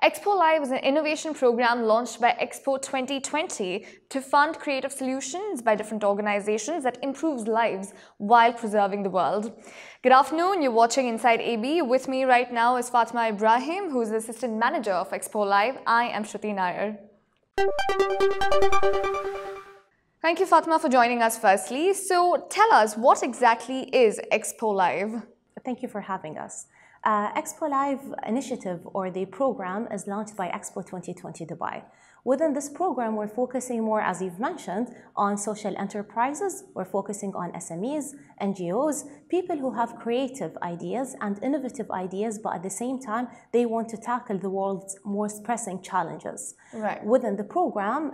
Expo Live is an innovation program launched by Expo 2020 to fund creative solutions by different organizations that improves lives while preserving the world. Good afternoon, you're watching Inside AB. With me right now is Fatima Ibrahim, who is the Assistant Manager of Expo Live. I am Shruti Nair. Thank you, Fatima, for joining us firstly. So tell us, what exactly is Expo Live? Thank you for having us. Expo Live initiative, or the program, is launched by Expo 2020 Dubai. Within this program, we're focusing more, as you've mentioned, on social enterprises. We're focusing on SMEs, NGOs, people who have creative ideas and innovative ideas, but at the same time, they want to tackle the world's most pressing challenges. Right. Within the program,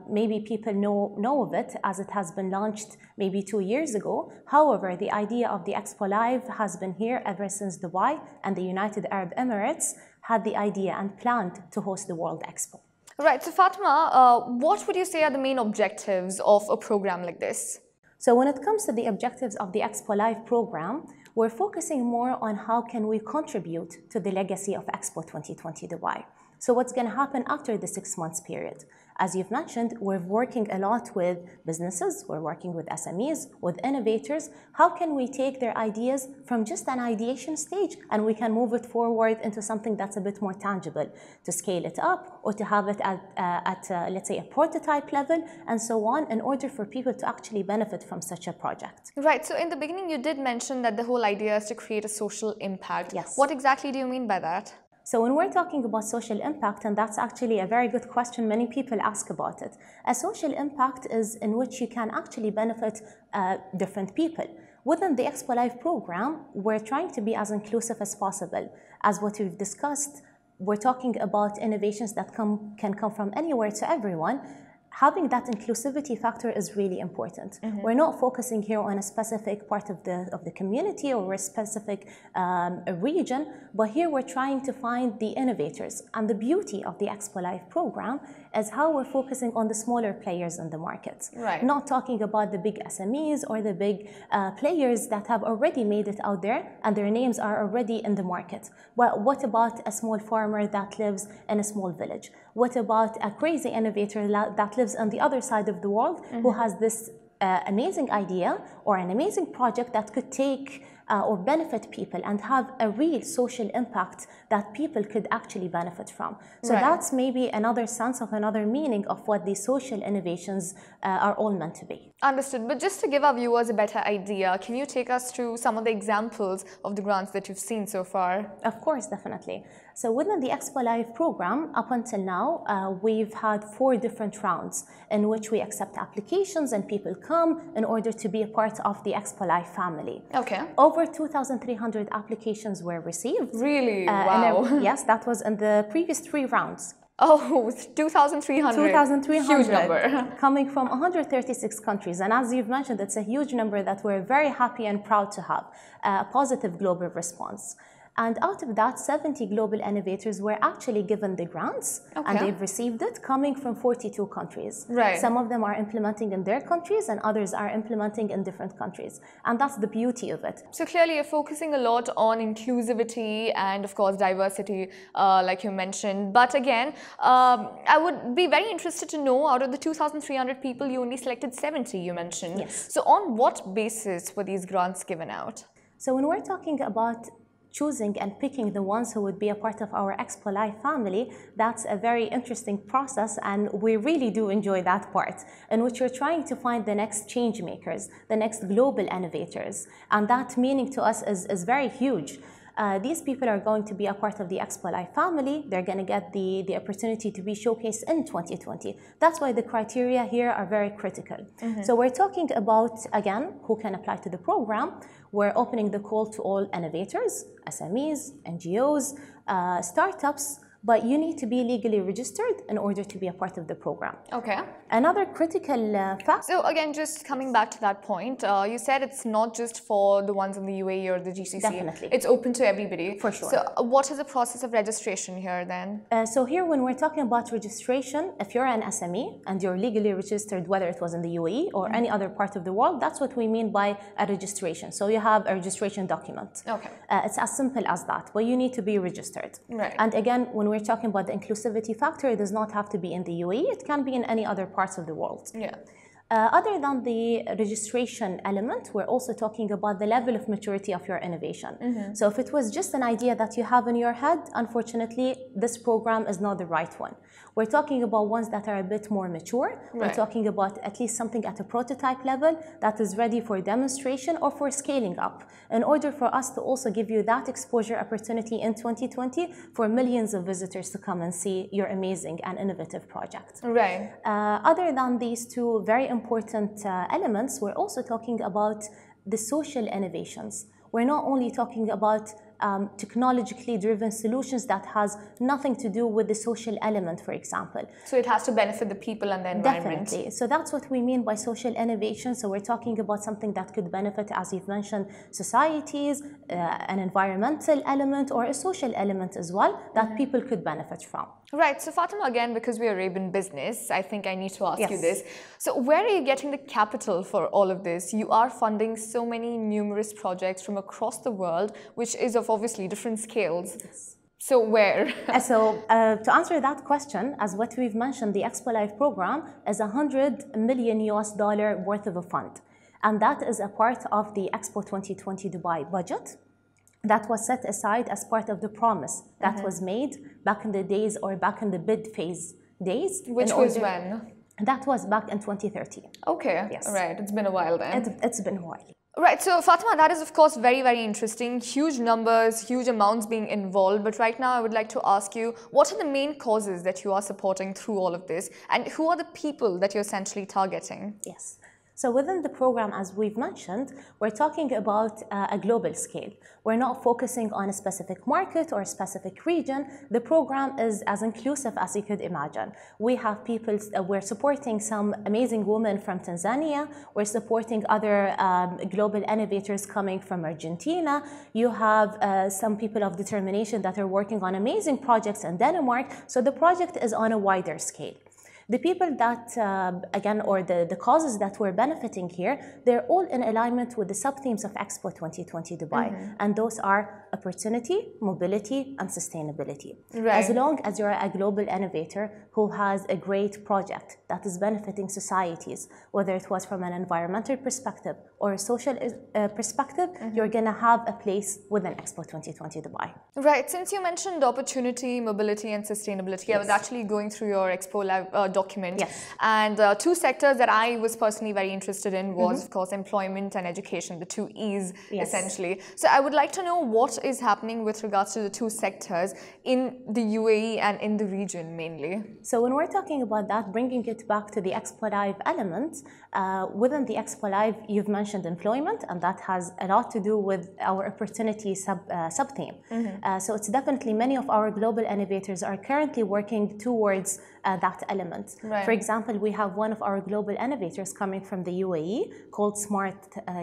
maybe people know of it as it has been launched maybe 2 years ago. However, the idea of the Expo Live has been here ever since Dubai and the United Arab Emirates had the idea and planned to host the World Expo. Right, so Fatima, what would you say are the main objectives of a program like this? So when it comes to the objectives of the Expo Live program, we're focusing more on how can we contribute to the legacy of Expo 2020 Dubai. So what's going to happen after the 6 months period? As you've mentioned, we're working a lot with businesses, we're working with SMEs, with innovators. How can we take their ideas from just an ideation stage and we can move it forward into something that's a bit more tangible, to scale it up or to have it at let's say, a prototype level and so on, in order for people to actually benefit from such a project. Right, so in the beginning you did mention that the whole idea is to create a social impact. Yes. What exactly do you mean by that? So when we're talking about social impact, and that's actually a very good question, many people ask about it. A social impact is in which you can actually benefit different people. Within the Expo Live program, we're trying to be as inclusive as possible. As what we've discussed, we're talking about innovations that can come from anywhere to everyone. Having that inclusivity factor is really important. Mm-hmm. We're not focusing here on a specific part of the community or a specific region, but here we're trying to find the innovators. And the beauty of the Expo Live program is how we're focusing on the smaller players in the market. Right. Not talking about the big SMEs or the big players that have already made it out there and their names are already in the market. Well, what about a small farmer that lives in a small village? What about a crazy innovator that lives on the other side of the world, mm-hmm, who has this amazing idea or an amazing project that could take or benefit people and have a real social impact that people could actually benefit from. So right, that's maybe another sense of another meaning of what these social innovations are all meant to be. Understood. But just to give our viewers a better idea, can you take us through some of the examples of the grants that you've seen so far? Of course, definitely. So within the Expo Live program, up until now, we've had 4 different rounds in which we accept applications and people come in order to be a part of the Expo Live family. Okay. Over 2,300 applications were received. Really? Wow. Yes, that was in the previous 3 rounds. Oh, 2,300. 2,300. Huge number. Coming from 136 countries. And as you've mentioned, it's a huge number that we're very happy and proud to have. A positive global response. And out of that, 70 global innovators were actually given the grants, okay, and they've received it, coming from 42 countries. Right. Some of them are implementing in their countries and others are implementing in different countries. And that's the beauty of it. So clearly you're focusing a lot on inclusivity and of course diversity, like you mentioned. But again, I would be very interested to know, out of the 2,300 people, you only selected 70, you mentioned. Yes. So on what basis were these grants given out? So when we're talking about choosing and picking the ones who would be a part of our Expo Live family, that's a very interesting process, and we really do enjoy that part, in which you're trying to find the next change makers, the next global innovators, and that meaning to us is very huge. These people are going to be a part of the Expo Live family. They're going to get the opportunity to be showcased in 2020. That's why the criteria here are very critical. Mm-hmm. So we're talking about, again, who can apply to the program. We're opening the call to all innovators, SMEs, NGOs, startups, but you need to be legally registered in order to be a part of the program. Okay. Another critical fact. So again, just coming back to that point, you said it's not just for the ones in the UAE or the GCC. Definitely. It's open to everybody. For sure. So what is the process of registration here then? So here, when we're talking about registration, if you're an SME and you're legally registered, whether it was in the UAE or any other part of the world, that's what we mean by a registration. So you have a registration document. Okay. It's as simple as that, but you need to be registered. Right. And again, when we're talking about the inclusivity factor, it does not have to be in the UAE. It can be in any other parts of the world. Yeah. Other than the registration element, we're also talking about the level of maturity of your innovation. So if it was just an idea that you have in your head, unfortunately, this program is not the right one. We're talking about ones that are a bit more mature. We're talking about at least something at a prototype level that is ready for demonstration or for scaling up, in order for us to also give you that exposure opportunity in 2020 for millions of visitors to come and see your amazing and innovative project. Right. Other than these two very important elements, we're also talking about the social innovations. We're not only talking about technologically driven solutions that has nothing to do with the social element, for example. So it has to benefit the people and the environment. Definitely. So that's what we mean by social innovation. So we're talking about something that could benefit, as you've mentioned, societies, an environmental element or a social element as well that people could benefit from. Right. So Fatima, again, because we're Arabian business, I think I need to ask you this. Yes. So where are you getting the capital for all of this? You are funding so many numerous projects from across the world, which is of obviously different scales. Yes. So where? To answer that question, as what we've mentioned, the Expo Live program is $100 million worth of a fund. And that is a part of the Expo 2020 Dubai budget that was set aside as part of the promise that was made back in the days, or back in the bid phase days. Which was when? That was back in 2030. Okay. Yes. Right. It's been a while then. It's been a while. Right, so Fatima, that is of course very, very interesting. Huge numbers, huge amounts being involved. But right now I would like to ask you, what are the main causes that you are supporting through all of this? And who are the people that you're essentially targeting? Yes. So within the program, as we've mentioned, we're talking about a global scale. We're not focusing on a specific market or a specific region. The program is as inclusive as you could imagine. We have people, we're supporting some amazing women from Tanzania. We're supporting other global innovators coming from Argentina. You have some people of determination that are working on amazing projects in Denmark. So the project is on a wider scale. The people that, again, or the causes that we're benefiting here, they're all in alignment with the sub-themes of Expo 2020 Dubai. And those are opportunity, mobility, and sustainability. Right. As long as you're a global innovator who has a great project that is benefiting societies, whether it was from an environmental perspective or a social perspective, you're going to have a place within Expo 2020 Dubai. Right. Since you mentioned opportunity, mobility, and sustainability, I was actually going through your Expo Live document. Yes. And two sectors that I was personally very interested in was, of course, employment and education, the two E's, essentially. So I would like to know what is happening with regards to the two sectors in the UAE and in the region mainly. So when we're talking about that, bringing it back to the Expo Live element, within the Expo Live, you've mentioned employment, and that has a lot to do with our opportunity sub-theme. So it's definitely many of our global innovators are currently working towards that element. Right. For example, we have one of our global innovators coming from the UAE called Smart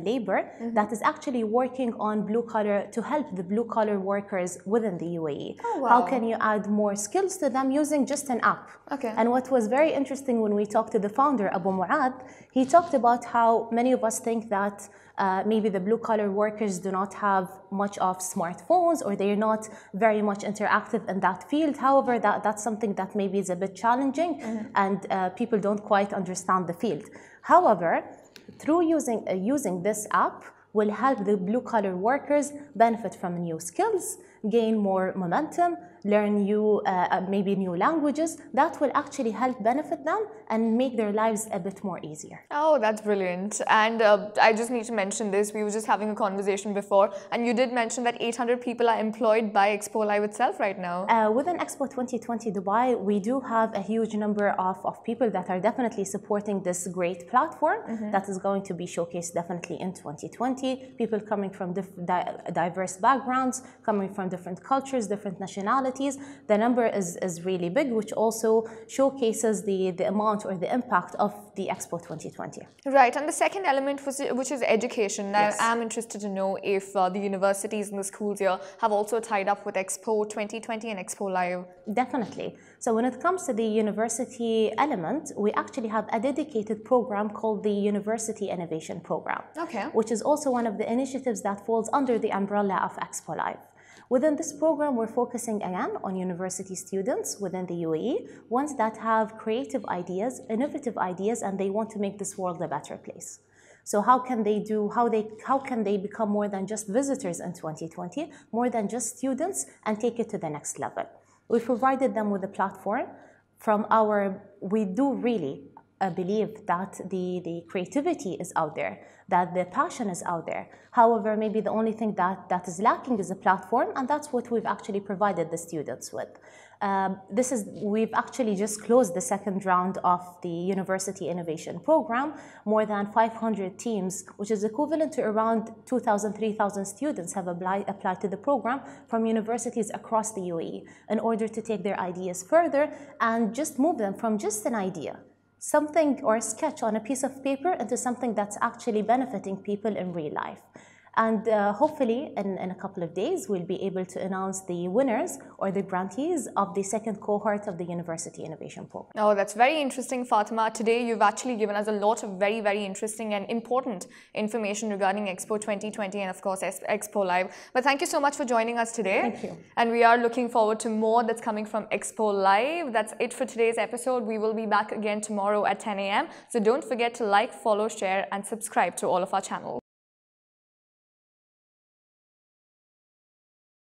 Labor that is actually working on blue collar to help the blue collar workers within the UAE. Oh, wow. How can you add more skills to them using just an app? Okay. And what was very interesting when we talked to the founder, Abu Muad, he talked about how many of us think that maybe the blue-collar workers do not have much of smartphones, or they're not very much interactive in that field. However, that's something that maybe is a bit challenging, and people don't quite understand the field. However, through using this app will help the blue-collar workers benefit from new skills, gain more momentum, learn maybe new languages that will actually help benefit them and make their lives a bit more easier. Oh, that's brilliant. And I just need to mention this. We were just having a conversation before, and you did mention that 800 people are employed by Expo Live itself right now. Within Expo 2020 Dubai, we do have a huge number of people that are definitely supporting this great platform that is going to be showcased definitely in 2020. People coming from diverse backgrounds, coming from different cultures, different nationalities. The number is really big, which also showcases the amount or the impact of the Expo 2020. Right, and the second element, which is education. Now, Yes. I'm interested to know if the universities and the schools here have also tied up with Expo 2020 and Expo Live. Definitely. So when it comes to the university element, we actually have a dedicated program called the University Innovation Program, Okay. which is also one of the initiatives that falls under the umbrella of Expo Live. Within this program, we're focusing again on university students within the UAE, ones that have creative ideas, innovative ideas, and they want to make this world a better place. So how can they become more than just visitors in 2020, more than just students, and take it to the next level? We provided them with a platform we do really believe that the creativity is out there, that the passion is out there. However, maybe the only thing that is lacking is a platform, and that's what we've actually provided the students with. We've actually just closed the second round of the University Innovation Program. More than 500 teams, which is equivalent to around 2,000, 3,000 students have applied to the program from universities across the UAE in order to take their ideas further and just move them from just an idea, something or a sketch on a piece of paper, into something that's actually benefiting people in real life. And hopefully in a couple of days, we'll be able to announce the winners or the grantees of the second cohort of the University Innovation Program. Oh, that's very interesting, Fatima. Today, you've actually given us a lot of very, very interesting and important information regarding Expo 2020 and, of course, Expo Live. But thank you so much for joining us today. Thank you. And we are looking forward to more that's coming from Expo Live. That's it for today's episode. We will be back again tomorrow at 10 a.m. So don't forget to like, follow, share, and subscribe to all of our channels.